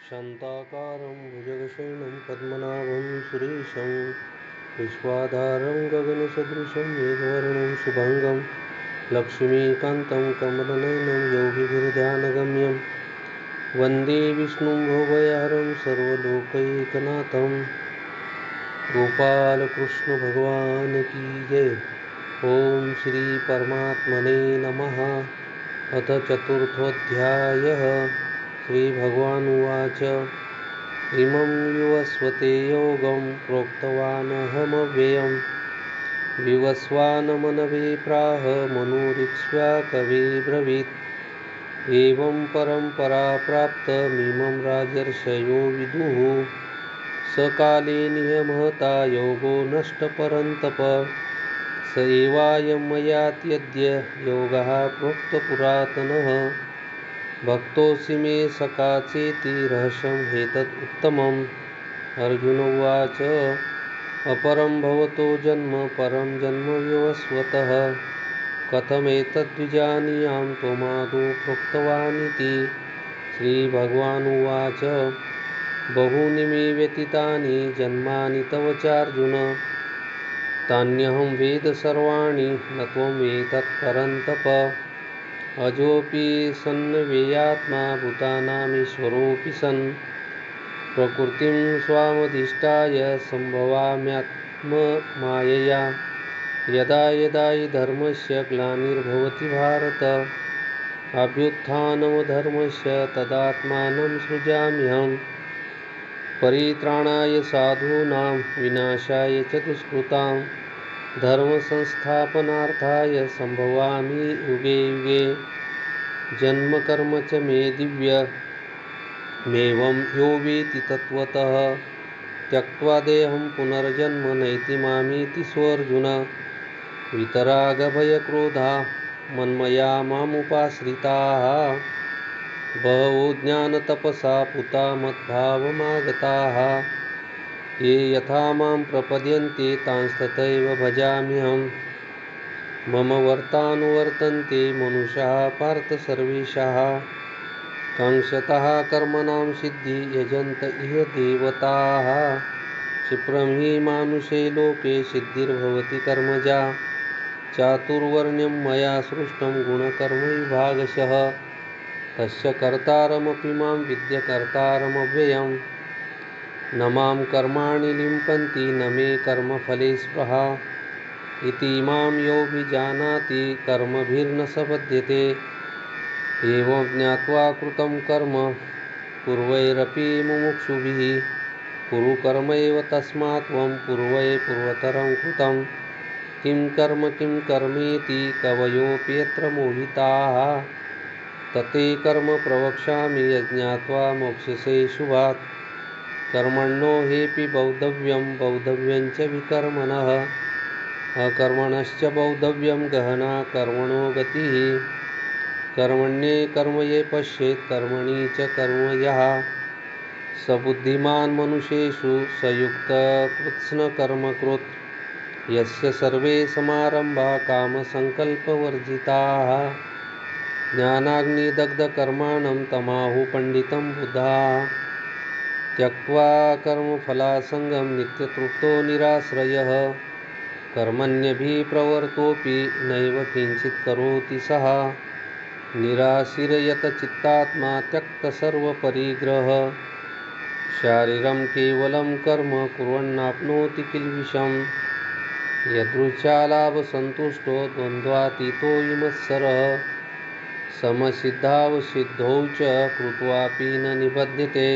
शान्ताकारं भुजगशयनं पद्मनाभं सुरेशं विश्वाधारं गगनसदृशं मेघवर्णं शुभाङ्गं लक्ष्मीकान्तं कमलनयनं योगिभिर्ध्यानगम्यं वन्दे विष्णुं भवभयहरं सर्वलोकैकनाथं गोपालकृष्ण भगवान की जय। ओम श्री परमात्मने नमः। अथ चतुर्थोऽध्यायः। श्रीभगवानुवाच इमं विवस्वते योगं प्रोक्तवानहमव्ययं विवस्वानमनवे प्राह मनुरीक्ष्वाकवे ब्रवीत् एवं परम्परा प्राप्तमिमं राजर्षयो विदुः सकाले नियमहता योगो नष्टपरन्तप स एवायं मयात्यद्य योगः प्रोक्तपुरातनः भक्तोऽसि मे सखा चेति रहस्यं ह्येतत् उत्तमम्। अर्जुन उवाच अपरं भवतो जन्म परं जन्म विवस्वतः कथमेतद्विजानीयां त्वमादौ प्रोक्तवानिति। श्रीभगवानुवाच बहूनि मे व्यतीतानि जन्मानि तव चार्जुन तान्यहं वेद सर्वाणि न त्वं वेत्तत् परन्तप अजोऽपि सन्नव्ययात्मा भूतानामीश्वरोऽपि सन् प्रकृतिं स्वामधिष्ठाय सम्भवाम्यात्ममायया यदा यदा हि धर्मस्य ग्लानिर्भवति भारत अभ्युत्थानमधर्मस्य तदात्मानं सृजाम्यहम् परित्राणाय साधूनां विनाशाय च दुष्कृतां धर्मसंस्थापनार्थाय सम्भवामि युगे युगे जन्म कर्म च मे दिव्यमेवं यो वेत्ति तत्त्वतः त्यक्त्वा देहं पुनर्जन्म नैति मामेति सोऽर्जुन वितरागभयक्रोधा मन्मया मामुपाश्रिताः बहवो ज्ञानतपसा पूता मद्भावमागताः ये यथा मां प्रपद्यन्ते तांस्तथैव भजाम्यहम् मम वर्तानुवर्तन्ते मनुष्याः पार्थ सर्वेशः काङ्क्षतः कर्मणां सिद्धि यजन्त इह देवताः क्षिप्रं हि मानुषे लोके सिद्धिर्भवति कर्मजा चातुर्वर्ण्यं मया सृष्टं गुणकर्मविभागशः तस्य कर्तारमपि मां विद्य कर्तारमव्ययम् न मां कर्माणि लिम्पन्ति न मे कर्मफले स्पृहा इति मां योऽभिजानाति कर्मभिर्न स बध्यते एवं ज्ञात्वा कृतं कर्म पूर्वैरपि मुमुक्षुभिः कुरु कर्मैव तस्मात् त्वं पूर्वै पूर्वतरं कृतं किं कर्मेति कवयोऽपि यत्र मोहिताः तते कर्म प्रवक्ष्यामि यज्ञात्वा मोक्ष्यसे शुभात् कर्मणो ह्येऽपि बौद्धव्यं च विकर्मणः अकर्मणश्च बौद्धव्यं गहना कर्मणो गतिः कर्मण्ये कर्म ये पश्येत् कर्मणि च कर्म यः स बुद्धिमान् मनुष्येषु स युक्तकृत्स्नकर्मकृत् यस्य सर्वे समारम्भाः कामसङ्कल्पवर्जिताः ज्ञानाग्निदग्धकर्माणं तमाहुः पण्डितं बुधाः त्यक्त्वा कर्मफलासङ्गं नित्यतृप्तो निराश्रयः कर्मण्यभिप्रवृत्तोऽपि नैव किञ्चित् करोति सः निराशीर्यतचित्तात्मा त्यक्तसर्वपरिग्रहः शारीरं केवलं कर्म कुर्वन्नाप्नोति किल्बिषम् यदृच्छालाभसन्तुष्टो द्वन्द्वातीतो विमत्सरः समसिद्धावसिद्धौ च कृत्वापि न निबध्यते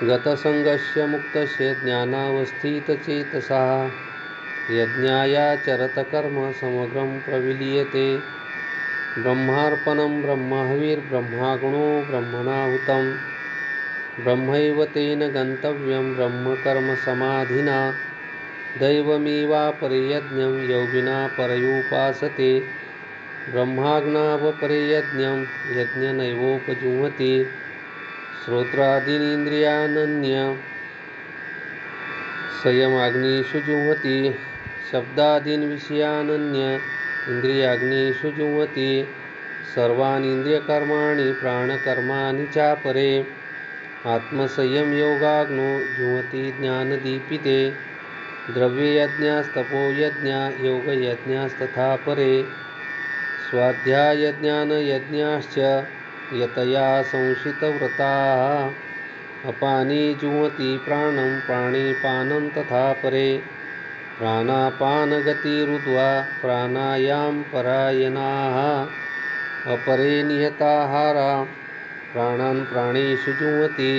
गतसङ्गस्य मुक्तस्य ज्ञानावस्थितचेतसः यज्ञायाचरतकर्म समग्रं प्रविलीयते ब्रह्मार्पणं ब्रह्महविर्ब्रह्माग्नो ब्रह्मणाहुतं ब्रह्मैव तेन गन्तव्यं ब्रह्मकर्मसमाधिना दैवमेवापरे यज्ञं योगिना परयोपासते ब्रह्माज्ञावपरे यज्ञं यज्ञनैवोपजुह्वति श्रोत्रादीनीन्द्रियाण्यन्य संयमाग्निषु जुह्वति शब्दादीन् विषयानन्य इन्द्रियाग्निषु जुह्वति सर्वाणि इन्द्रियकर्माणि प्राणकर्माणि चापरे आत्मसंयमयोगाग्नो जुह्वति ज्ञानदीपिते द्रव्ययज्ञास्तपोयज्ञा योगयज्ञास्तथा परे स्वाध्यायज्ञानयज्ञाश्च यतया संशितव्रताः अपाने जुह्वति प्राणं प्राणिपानं तथा परे प्राणापानगतिरुद्ध्वा प्राणायामपरायणाः अपरे नियताहारा प्राणान् प्राणेषु जुह्वति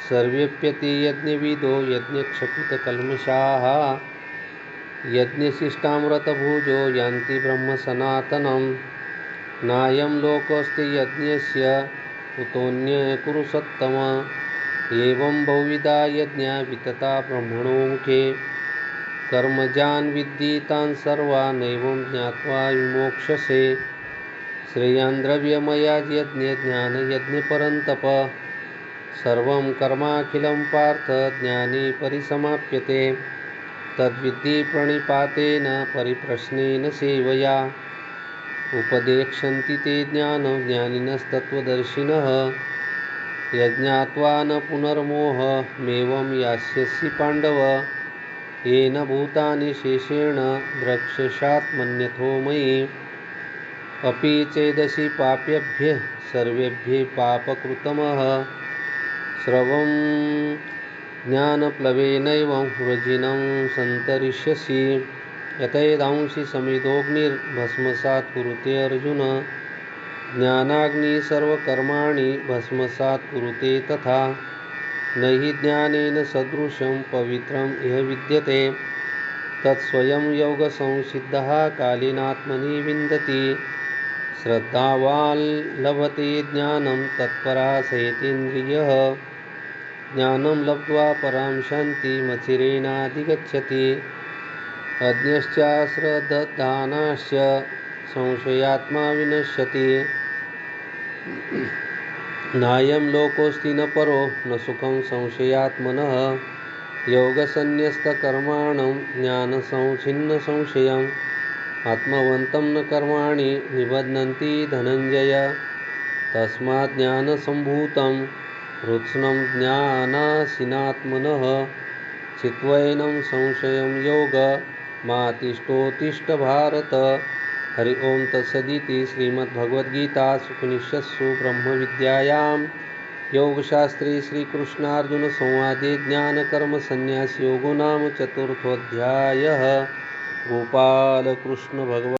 सर्वेऽप्यति यज्ञविदो यज्ञक्षपितकल्मषाः यज्ञशिष्टामृतभुजो यान्ति ब्रह्मसनातनं नायं लोकोऽस्ति यज्ञस्य कुतोऽन्यः कुरु सत्तम एवं बहुविधा यज्ञा वितता ब्रह्मणो मुखे कर्मजान् विद्धि तान् सर्वान् नैवं ज्ञात्वा विमोक्ष्यसे श्रेयान् द्रव्यमयाज्ञज्ञानयज्ञपरन्तप सर्वं कर्माखिलं पार्थ ज्ञाने परिसमाप्यते तद्विद्धि प्रणिपातेन परिप्रश्नेन सेवया उपदेक्षन्ति ते ज्ञानं ज्ञानिनस्तत्त्वदर्शिनः यज्ञात्वा न पुनर्मोहमेवं यास्यसि पाण्डव येन भूतानि शेषेण द्रक्ष्यसात्मन्यथो मयि अपि चेदसि पाप्येभ्यः सर्वेभ्यः पापकृतमः स्रवं ज्ञानप्लवेनैवं वृजिनं सन्तरिष्यसि यतैदांसि समिदोऽग्निर्भस्मसात् कुरुते अर्जुन ज्ञानाग्निः सर्वकर्माणि भस्मसात् कुरुते तथा न हि ज्ञानेन सदृशं पवित्रम् इह विद्यते तत्स्वयं योगसंसिद्धः कालेनात्मनि विन्दति श्रद्धावान् लभते ज्ञानं तत्पराशयतीन्द्रियः ज्ञानं लब्ध्वा परां शान्तिमचिरेणाधिगच्छति अज्ञश्चाश्रद्धानाश्च संशयात्मा विनश्यति नायं लोकोऽस्ति न परो न सुखं संशयात्मनः योगसन्न्यस्तकर्माणं ज्ञानसंच्छिन्नसंशयम् आत्मवन्तं न कर्माणि निबध्नन्ति धनञ्जय तस्मात् ज्ञानसम्भूतं कृत्स्नं ज्ञानासीनात्मनः चित्वैनं संशयं योगमातिष्ठोत्तिष्ठ भारत हरि ओं तत्सदिति श्रीमद्भगवद्गीतासु उपनिषत्सु ब्रह्मविद्यायां योगशास्त्रे श्रीकृष्णार्जुनसंवादे ज्ञानकर्मसन्न्यासयोगो नाम चतुर्थोऽध्यायः। गोपालकृष्ण भगवान्